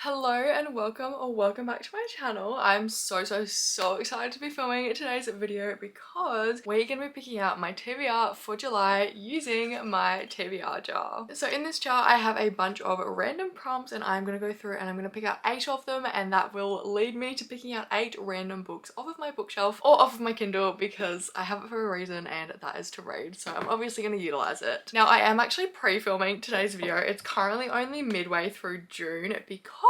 Hello and welcome or welcome back to my channel. I'm so excited to be filming today's video because we're going to be picking out my TBR for July using my TBR jar. So in this jar I have a bunch of random prompts and I'm going to go through and I'm going to pick out 8 of them, and that will lead me to picking out 8 random books off of my bookshelf or off of my Kindle because I have it for a reason, and that is to read. So I'm obviously going to utilize it. Now I am actually pre-filming today's video. It's currently only midway through June because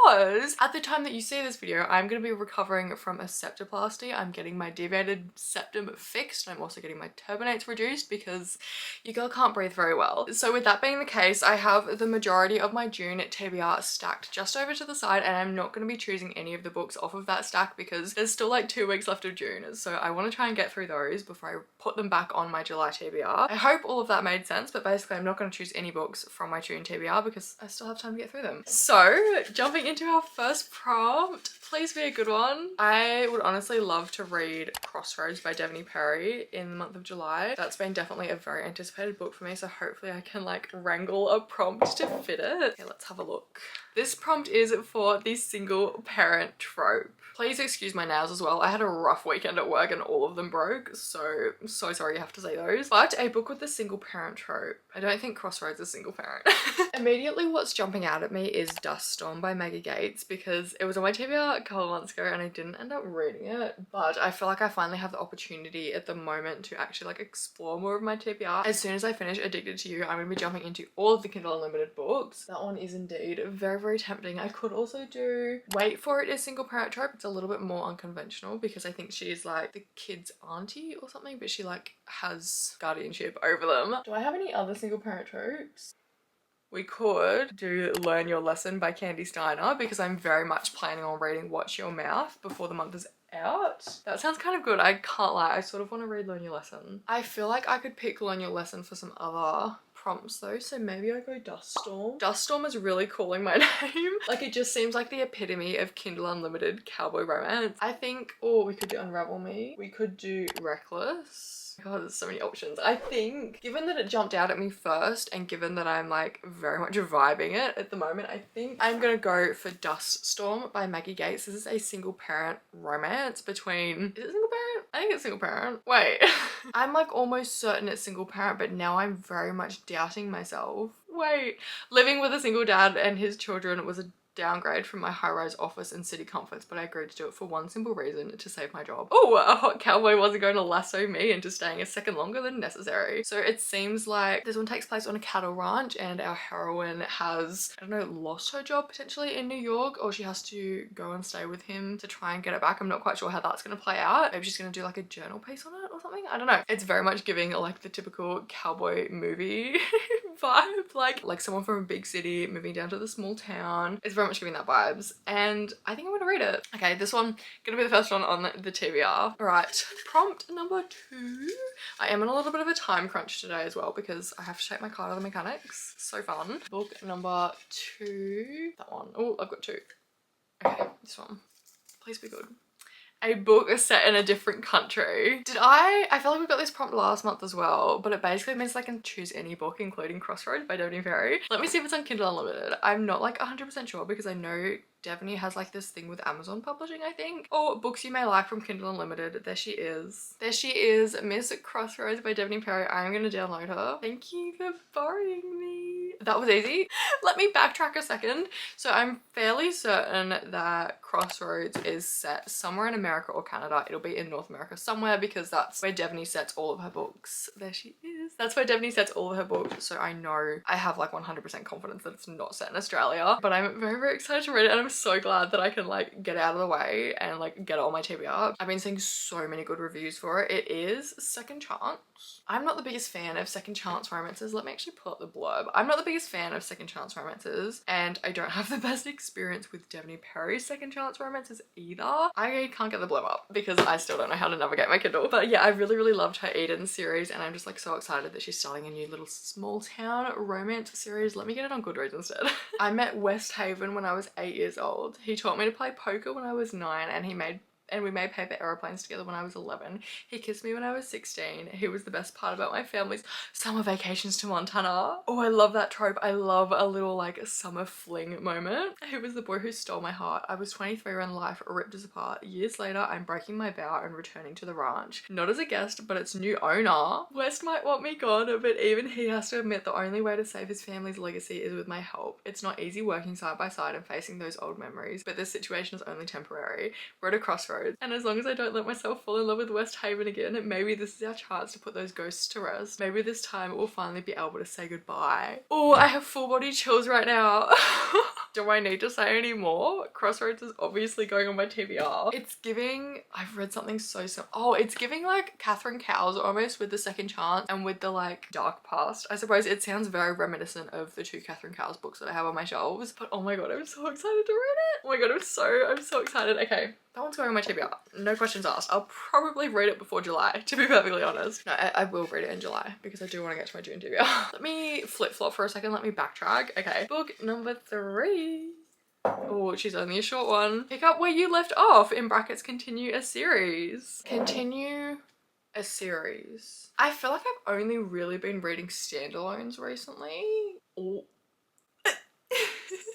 at the time that you see this video, I'm going to be recovering from a septoplasty. I'm getting my deviated septum fixed. I'm also getting my turbinates reduced because your girl can't breathe very well. So with that being the case, I have the majority of my June TBR stacked just over to the side, and I'm not going to be choosing any of the books off of that stack because there's still like 2 weeks left of June. So I want to try and get through those before I put them back on my July TBR. I hope all of that made sense, but basically I'm not going to choose any books from my June TBR because I still have time to get through them. So jumping into our first prompt, please be a good one. I would honestly love to read Crossroads by Devney Perry in the month of July. That's been definitely a very anticipated book for me, so hopefully I can like wrangle a prompt to fit it. Okay, let's have a look. This prompt is for the single parent trope. Please excuse my nails as well. I had a rough weekend at work and all of them broke, so I'm so sorry you have to say those. But a book with the single parent trope. I don't think Crossroads is single parent. Immediately what's jumping out at me is Dust Storm by Maggie Gates because it was on my TBR a couple of months ago and I didn't end up reading it. But I feel like I finally have the opportunity at the moment to actually like explore more of my TBR. As soon as I finish Addicted to You, I'm going to be jumping into all of the Kindle Unlimited books. That one is indeed very tempting. I could also do Wait For It is single parent trope. It's a little bit more unconventional because I think she's like the kid's auntie or something, but she like has guardianship over them. Do I have any other single parent tropes? We could do Learn Your Lesson by Candy Steiner because I'm very much planning on reading Watch Your Mouth before the month is out. That sounds kind of good. I can't lie. I sort of want to read Learn Your Lesson. I feel like I could pick Learn Your Lesson for some other prompts though, so maybe I go Dust Storm. Dust Storm is really calling my name. Like it just seems like the epitome of Kindle Unlimited cowboy romance. I think, or we could do Unravel Me. We could do Reckless. God, there's so many options. I think, given that it jumped out at me first and given that I'm like very much vibing it at the moment, I think I'm gonna go for Dust Storm by Maggie Gates. This is a single parent romance between, is it single parent? I think it's single parent. Wait, I'm like almost certain it's single parent, but now I'm very much doubting myself. Wait, living with a single dad and his children was a downgrade from my high-rise office and city comforts, but I agreed to do it for one simple reason: to save my job. Oh, a hot cowboy wasn't going to lasso me into staying a second longer than necessary. So it seems like this one takes place on a cattle ranch and our heroine has, I don't know, lost her job potentially in New York, or she has to go and stay with him to try and get it back. I'm not quite sure how that's going to play out. Maybe she's going to do like a journal piece on it or something. I don't know. It's very much giving like the typical cowboy movie vibe, like someone from a big city moving down to the small town. It's very much giving that vibes, and I think I'm gonna read it. Okay, this one gonna be the first one on the TBR. All right, prompt number 2. I am in a little bit of a time crunch today as well because I have to take my car to the mechanics. So fun. Book number 2. That one. Oh, I've got 2. Okay, this one. Please be good. A book is set in a different country. I feel like we got this prompt last month as well, but it basically means I can choose any book, including Crossroads by Devney Perry. Let me see if it's on Kindle Unlimited. I'm not like 100% sure because I know Devney has like this thing with Amazon publishing, I think. Or books you may like from Kindle Unlimited. There she is. There she is, Miss Crossroads by Devney Perry. I'm gonna download her. Thank you for borrowing me. That was easy. Let me backtrack a second. So I'm fairly certain that Crossroads is set somewhere in America or Canada. It'll be in North America somewhere because that's where Devney sets all of her books. There she is. That's where Devney sets all of her books. So I know, I have like 100% confidence that it's not set in Australia, but I'm very excited to read it, and I'm so glad that I can like get out of the way and like get it on my TBR. I've been seeing so many good reviews for it. It is second chance. I'm not the biggest fan of second chance romances. Let me actually pull up the blurb. I'm not the biggest fan of second chance romances, and I don't have the best experience with Devney Perry's second chance romances either. I can't get the blurb up because I still don't know how to navigate my Kindle. But yeah, I really loved her Eden series, and I'm just like so excited that she's starting a new little small town romance series. Let me get it on Goodreads instead. I met West Haven when I was 8 years old. He taught me to play poker when I was 9, and he made and we made paper aeroplanes together when I was 11. He kissed me when I was 16. He was the best part about my family's summer vacations to Montana. Oh, I love that trope. I love a little like summer fling moment. He was the boy who stole my heart. I was 23 when life ripped us apart. Years later, I'm breaking my vow and returning to the ranch. Not as a guest, but its new owner. West might want me gone, but even he has to admit the only way to save his family's legacy is with my help. It's not easy working side by side and facing those old memories, but this situation is only temporary. We're at a crossroads, and as long as I don't let myself fall in love with West Haven again, maybe this is our chance to put those ghosts to rest. Maybe this time we'll finally be able to say goodbye. Oh, I have full body chills right now. Do I need to say any more? Crossroads is obviously going on my TBR. It's giving, I've read something so oh, it's giving like Catherine Cowles almost with The Second Chance and with the like dark past. I suppose it sounds very reminiscent of the two Catherine Cowles books that I have on my shelves, but oh my god, I'm so excited to read it. Oh my god, I'm so excited. Okay, that one's going on my TBR. No questions asked. I'll probably read it before July, to be perfectly honest. No, I will read it in July because I do want to get to my June TBR. Let me flip-flop for a second. Let me backtrack. Okay, book number 3. Oh, she's only a short one. Pick up where you left off, in brackets, continue a series. Continue a series. I feel like I've only really been reading standalones recently. Oh.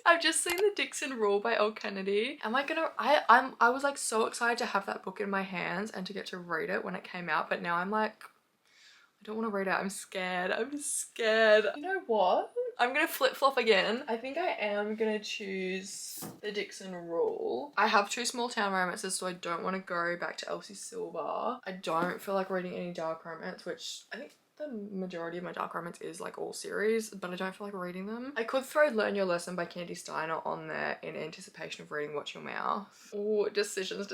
I've just seen the Dixon Rule by Elle Kennedy. Am I gonna, I was like so excited to have that book in my hands and to get to read it when it came out, but now I'm like, I don't want to read it. I'm scared. I'm scared. You know what? I'm gonna flip-flop again. I think I am gonna choose the Dixon Rule. I have 2 small town romances, so I don't want to go back to Elsie Silver. I don't feel like reading any dark romance, which I think the majority of my dark romance is like all series, but I don't feel like reading them. I could throw Learn Your Lesson by Candy Steiner on there in anticipation of reading Watch Your Mouth. Oh, decisions.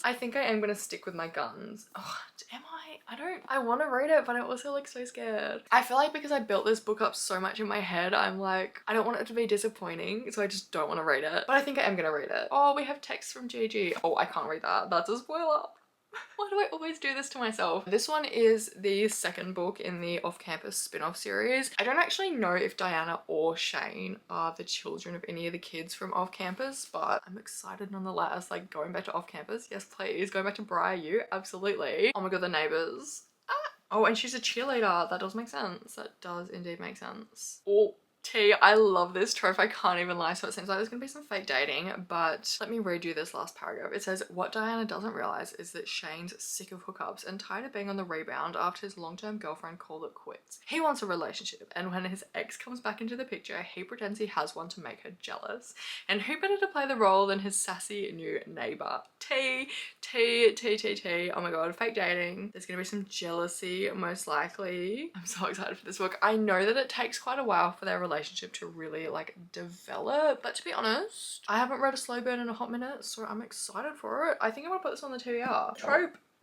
I think I am gonna stick with my guns. Oh, am I? I want to read it, but I'm also like so scared. I feel like because I built this book up so much in my head, I'm like, I don't want it to be disappointing, so I just don't want to read it. But I think I am gonna read it. Oh, we have text from Gigi. Oh, I can't read that. That's a spoiler. Why do I always do this to myself? This one is the second book in the off-campus spin-off series. I don't actually know if Diana or Shane are the children of any of the kids from off-campus, but I'm excited nonetheless. Like, going back to off-campus, yes please. Going back to Briar U, absolutely. Oh my god, the neighbours. Ah. Oh, and she's a cheerleader. That does make sense. That does indeed make sense. Oh. T, I love this trope, I can't even lie. So it seems like there's gonna be some fake dating, but let me read you this last paragraph. It says, what Diana doesn't realize is that Shane's sick of hookups and tired of being on the rebound after his long-term girlfriend called it quits. He wants a relationship, and when his ex comes back into the picture, he pretends he has one to make her jealous. And who better to play the role than his sassy new neighbor? T. Oh my god, fake dating. There's gonna be some jealousy, most likely. I'm so excited for this book. I know that it takes quite a while for their relationship to really like develop, but to be honest, I haven't read a slow burn in a hot minute, so I'm excited for it. I think I'm gonna put this on the TBR.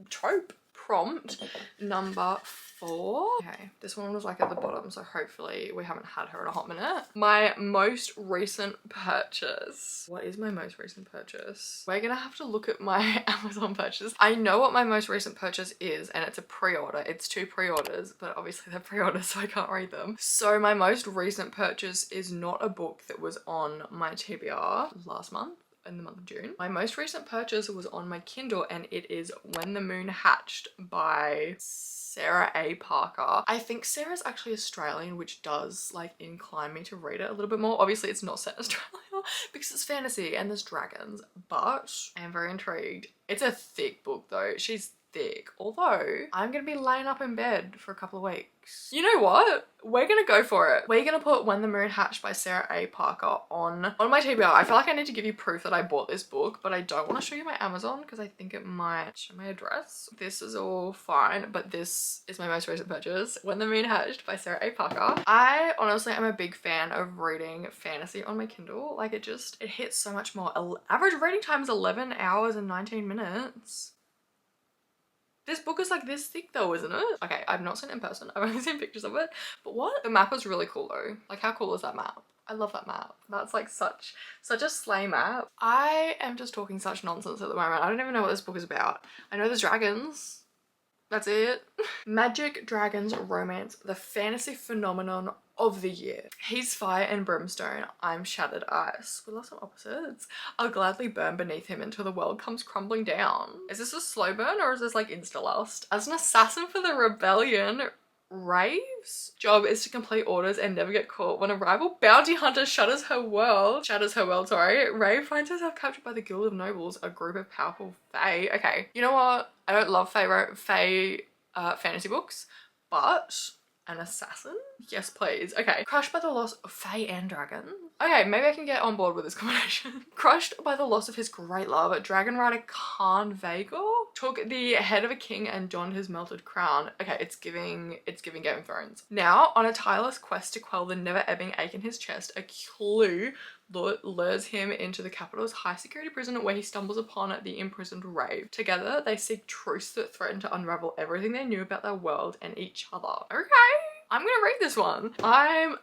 Trope prompt number 4. Okay, this one was like at the bottom, so hopefully we haven't had her in a hot minute. My most recent purchase. What is my most recent purchase? We're gonna have to look at my Amazon purchase. I know what my most recent purchase is, and it's a pre-order. It's 2 pre-orders, but obviously they're pre-orders, so I can't read them. So my most recent purchase is not a book that was on my TBR last month, in the month of June. My most recent purchase was on my Kindle, and it is When the Moon Hatched by Sarah A. Parker. I think Sarah's actually Australian, which does like incline me to read it a little bit more. Obviously it's not set in Australia because it's fantasy and there's dragons, but I am very intrigued. It's a thick book though. She's thick, although I'm gonna be laying up in bed for a couple of weeks. You know what? We're gonna go for it. We're gonna put When the Moon Hatched by Sarah A. Parker on my TBR. I feel like I need to give you proof that I bought this book, but I don't want to show you my Amazon because I think it might show my address. This is all fine, but this is my most recent purchase, When the Moon Hatched by Sarah A. Parker. I honestly am a big fan of reading fantasy on my Kindle. Like, it hits so much more. Average reading time is 11 hours and 19 minutes. This book is like this thick though, isn't it? Okay, I've not seen it in person. I've only seen pictures of it. But what? The map is really cool though. Like, how cool is that map? I love that map. That's like such a slay map. I am just talking such nonsense at the moment. I don't even know what this book is about. I know there's dragons. That's it. Magic, dragons, romance, the fantasy phenomenon of the year. He's fire and brimstone, I'm shattered ice. We love some opposites. I'll gladly burn beneath him until the world comes crumbling down. Is this a slow burn or is this like insta-lust? As an assassin for the rebellion, Rave's job is to complete orders and never get caught. When a rival bounty hunter shatters her world, Rave finds herself captured by the Guild of Nobles, a group of powerful fae. Okay, you know what? I don't love fae fantasy books, but an assassin? Yes, please. Okay. Crushed by the loss of fae and dragon. Okay, maybe I can get on board with this combination. Crushed by the loss of his great love, dragon rider Khan Vagor took the head of a king and donned his melted crown. Okay, it's giving Game of Thrones. Now, on a tireless quest to quell the never-ebbing ache in his chest, a clue lures him into the capital's high-security prison where he stumbles upon the imprisoned Rave. Together, they seek truths that threaten to unravel everything they knew about their world and each other. Okay, I'm gonna read this one. I'm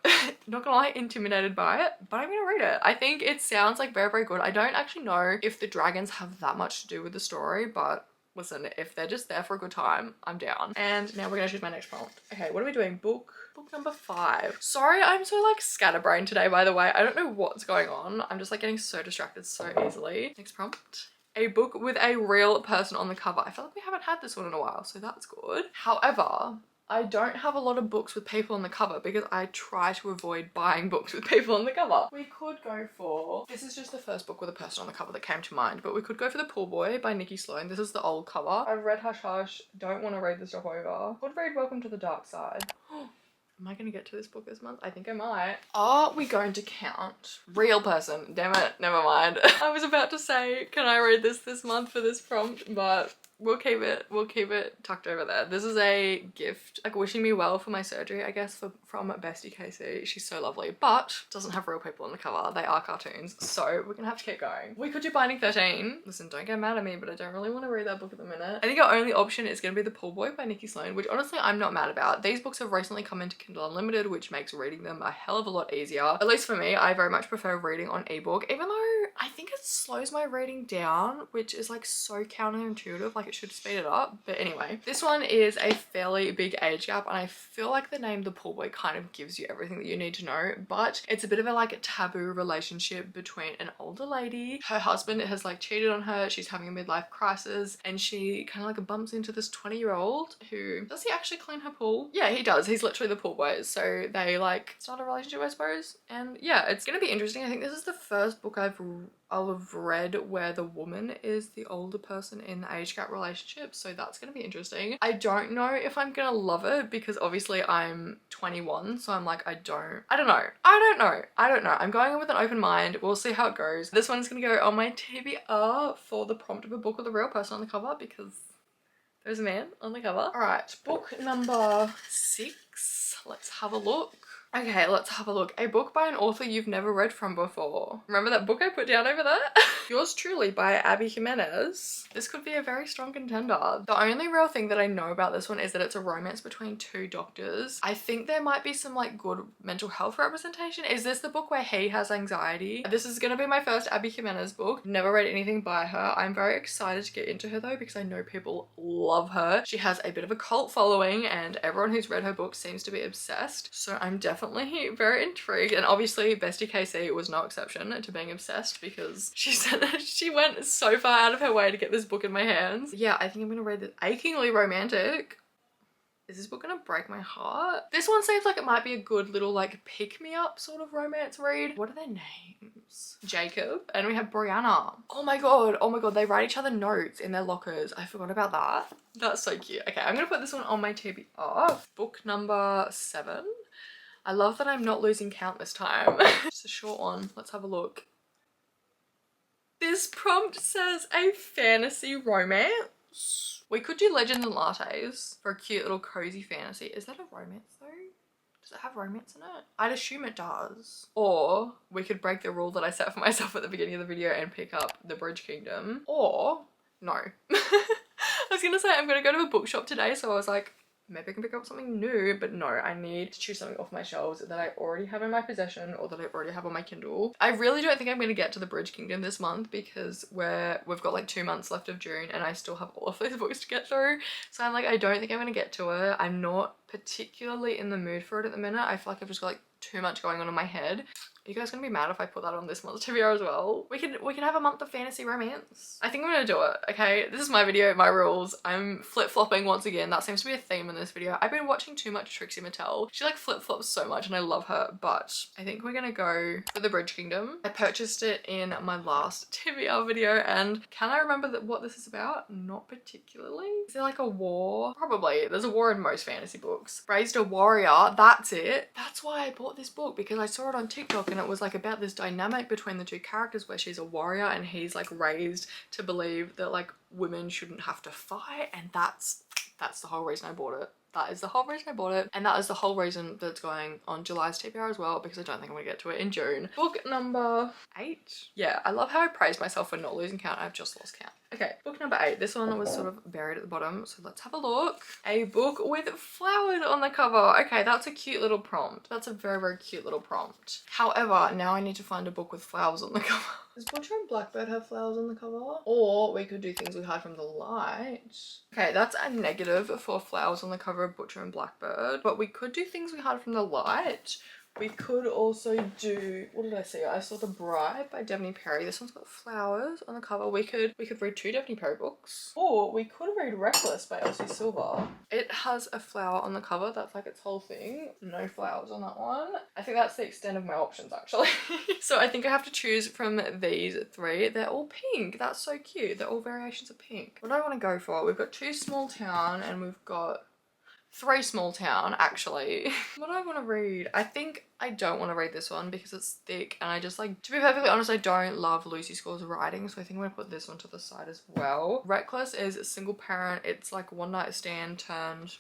not gonna lie, intimidated by it, but I'm gonna read it. I think it sounds like very, very good. I don't actually know if the dragons have that much to do with the story, but listen, if they're just there for a good time, I'm down. And now we're gonna choose my next prompt. Okay, what are we doing? Book number 5. Sorry, I'm so like scatterbrained today, by the way. I don't know what's going on. I'm just like getting so distracted so easily. Next prompt. A book with a real person on the cover. I feel like we haven't had this one in a while, so that's good. However, I don't have a lot of books with people on the cover because I try to avoid buying books with people on the cover. We could go for, this is just the first book with a person on the cover that came to mind, but we could go for The Pool Boy by Nikki Sloan. This is the old cover. I've read Hush Hush, don't want to read this stuff over. Could read Welcome to the Dark Side. Am I going to get to this book this month? I think I might. Are we going to count real person? Damn it, never mind. I was about to say, can I read this month for this prompt, but we'll keep it tucked over there. This is a gift, like wishing me well for my surgery, I guess, from Bestie Casey. She's so lovely, but doesn't have real people on the cover. They are cartoons, so we're gonna have to keep going. We could do Binding 13. Listen, don't get mad at me, but I don't really want to read that book at the minute. I think our only option is gonna be The Pool Boy by Nikki Sloan, which honestly I'm not mad about. These books have recently come into Kindle Unlimited, which makes reading them a hell of a lot easier. At least for me, I very much prefer reading on ebook, even though I think it slows my reading down, which is like so counterintuitive. Like it should speed it up, but anyway, this one is a fairly big age gap, and I feel like the name The Pool Boy kind of gives you everything that you need to know, but it's a bit of a like a taboo relationship between an older lady. Her husband has like cheated on her, she's having a midlife crisis, and she kind of like bumps into this 20-year-old who, does he actually clean her pool? Yeah, he does. He's literally the pool boy, so they like start a relationship, I suppose. And yeah, it's gonna be interesting. I think this is the first book I've read where the woman is the older person in the age gap relationship, so that's gonna be interesting. I don't know if I'm gonna love it because obviously I'm 21, so I'm like, I don't know. I'm going in with an open mind. We'll see how it goes. This one's gonna go on my TBR for the prompt of a book with a real person on the cover because there's a man on the cover. All right, book number 6. Let's have a look. Okay, let's have a look. A book by an author you've never read from before. Remember that book I put down over there? Yours Truly by Abby Jimenez. This could be a very strong contender. The only real thing that I know about this one is that it's a romance between 2 doctors. I think there might be some like good mental health representation. Is this the book where he has anxiety? This is gonna be my first Abby Jimenez book. Never read anything by her. I'm very excited to get into her though because I know people love her. She has a bit of a cult following and everyone who's read her book seems to be obsessed. So I'm definitely very intrigued, and obviously Bestie Casey was no exception to being obsessed because she said that she went so far out of her way to get this book in my hands. Yeah, I think I'm gonna read this. Achingly romantic. Is this book gonna break my heart? This one seems like it might be a good little like pick-me-up sort of romance read. What are their names? Jacob, and we have Brianna. Oh my god, they write each other notes in their lockers. I forgot about that. That's so cute. Okay, I'm gonna put this one on my TBR. Book number 7. I love that I'm not losing count this time. Just a short one. Let's have a look. This prompt says a fantasy romance. We could do Legends and Lattes for a cute little cozy fantasy. Is that a romance though? Does it have romance in it? I'd assume it does. Or we could break the rule that I set for myself at the beginning of the video and pick up The Bridge Kingdom. Or no. I was gonna say I'm gonna go to a bookshop today, so I was like, maybe I can pick up something new, but no, I need to choose something off my shelves that I already have in my possession or that I already have on my Kindle. I really don't think I'm going to get to the Bridge Kingdom this month because we've got like 2 months left of June and I still have all of these books to get through. So I'm like, I don't think I'm going to get to it. I'm not particularly in the mood for it at the minute. I feel like I've just got like too much going on in my head. Are you guys gonna be mad if I put that on this month's TBR as well? We can have a month of fantasy romance. I think I'm gonna do it, okay? This is my video, my rules. I'm flip-flopping once again. That seems to be a theme in this video. I've been watching too much Trixie Mattel. She like flip-flops so much and I love her, but I think we're gonna go for the Bridge Kingdom. I purchased it in my last TBR video and can I remember what this is about? Not particularly. Is there like a war? Probably. There's a war in most fantasy books. Raised a warrior, that's it. That's why I bought this book, because I saw it on TikTok and it was like about this dynamic between the two characters where she's a warrior and he's like raised to believe that like women shouldn't have to fight, and that's the whole reason I bought it. That is the whole reason I bought it, and that is the whole reason that it's going on July's TBR as well, because I don't think I'm gonna get to it in June. Book number 8. Yeah, I love how I praise myself for not losing count. I've just lost count. Okay, book number 8. This one was sort of buried at the bottom, so let's have a look. A book with flowers on the cover. Okay, that's a cute little prompt. That's a very, very cute little prompt. However, now I need to find a book with flowers on the cover. Does Butcher and Blackbird have flowers on the cover? Or we could do Things We Hide from the Light. Okay, that's a negative for flowers on the cover of Butcher and Blackbird, but we could do Things We Hide from the Light. We could also do, what did I see? I saw The Bride by Devney Perry. This one's got flowers on the cover. We could read 2 Devney Perry books. Or we could read Reckless by Elsie Silver. It has a flower on the cover. That's like its whole thing. No flowers on that one. I think that's the extent of my options actually. So I think I have to choose from these 3. They're all pink. That's so cute. They're all variations of pink. What do I want to go for? We've got 2 Small Town and we've got 3 Small Town, actually. What do I want to read? I think I don't want to read this one because it's thick and I just like, to be perfectly honest, I don't love Lucy Score's writing, so I think I'm gonna put this one to the side as well. Reckless is a single parent. It's like one night stand turned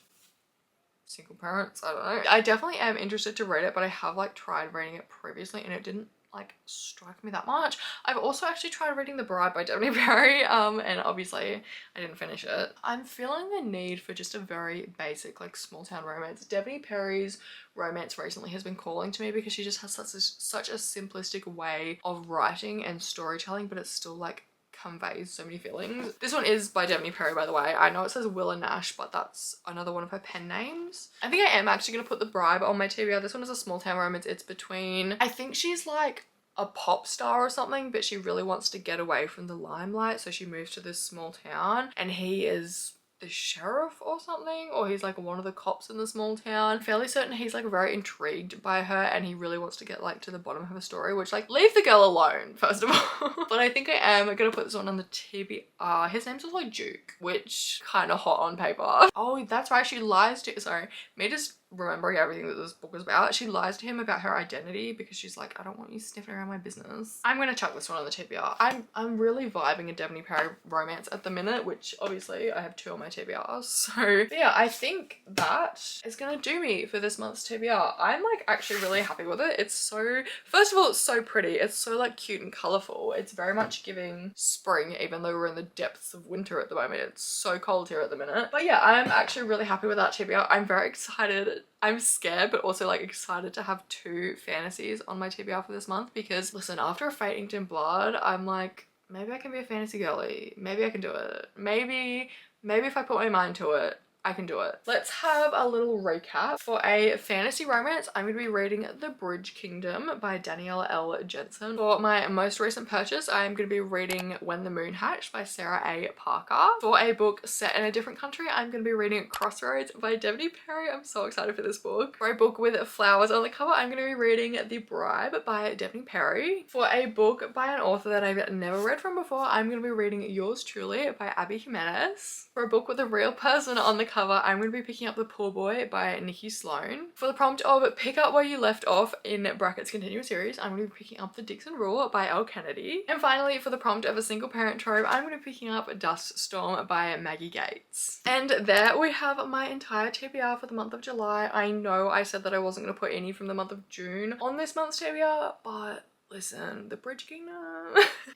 single parents. I don't know. I definitely am interested to read it, but I have like tried reading it previously and it didn't like strike me that much. I've also actually tried reading The Bride by Devney Perry and obviously I didn't finish it. I'm feeling the need for just a very basic like small town romance. Devney Perry's romance recently has been calling to me because she just has such a simplistic way of writing and storytelling, but it's still like conveys so many feelings. This one is by Devney Perry, by the way. I know it says Willa Nash, but that's another one of her pen names. I think I am actually gonna put The Bride on my TBR. This one is a small town romance. It's between, I think she's like a pop star or something, but she really wants to get away from the limelight, so she moves to this small town and he is the sheriff or something, or he's like one of the cops in the small town. I'm fairly certain he's like very intrigued by her and he really wants to get like to the bottom of her story, which like, leave the girl alone first of all. But I think I am gonna put this one on the TBR. His name's also Duke, which kind of hot on paper. Oh, that's right, she lies to, sorry, me just remembering everything that this book was about. She lies to him about her identity because she's like, I don't want you sniffing around my business. I'm gonna chuck this one on the TBR. I'm really vibing a Devney Perry romance at the minute, which obviously I have 2 on my TBRs. So yeah, I think that is gonna do me for this month's TBR. I'm like actually really happy with it. It's so, first of all, it's so pretty. It's so like cute and colorful. It's very much giving spring, even though we're in the depths of winter at the moment. It's so cold here at the minute. But yeah, I'm actually really happy with that TBR. I'm very excited. I'm scared but also like excited to have 2 fantasies on my TBR for this month because listen, after A Fate Inked in Blood, I'm like, maybe I can be a fantasy girly. Maybe I can do it. Maybe if I put my mind to it, I can do it. Let's have a little recap. For a fantasy romance, I'm going to be reading The Bridge Kingdom by Danielle L. Jensen. For my most recent purchase, I'm going to be reading When the Moon Hatched by Sarah A. Parker. For a book set in a different country, I'm going to be reading Crossroads by Devney Perry. I'm so excited for this book. For a book with flowers on the cover, I'm going to be reading The Bribe by Devney Perry. For a book by an author that I've never read from before, I'm going to be reading Yours Truly by Abby Jimenez. For a book with a real person on the cover, I'm going to be picking up The Poor Boy by Nikki Sloan. For the prompt of Pick Up Where You Left Off in brackets continuous series, I'm going to be picking up The Dixon Rule by Elle Kennedy. And finally, for the prompt of a single parent trope, I'm going to be picking up Dust Storm by Maggie Gates. And there we have my entire TBR for the month of July. I know I said that I wasn't going to put any from the month of June on this month's TBR, but Listen, the Bridge Kingdom.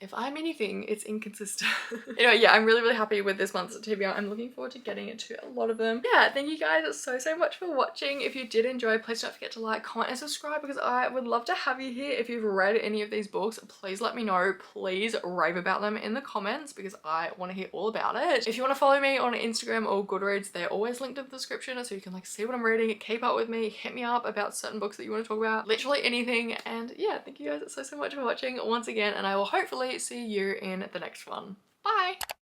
If I'm anything, it's inconsistent. Anyway, yeah, I'm really happy with this month's TBR. I'm looking forward to getting into a lot of them. Yeah, thank you guys so much for watching. If you did enjoy, please don't forget to like, comment, and subscribe because I would love to have you here. If you've read any of these books, please let me know. Please rave about them in the comments because I want to hear all about it. If you want to follow me on Instagram or Goodreads, they're always linked in the description so you can like see what I'm reading, keep up with me, hit me up about certain books that you want to talk about, literally anything. And yeah, thank you guys so much for watching once again, and I will hopefully see you in the next one. Bye!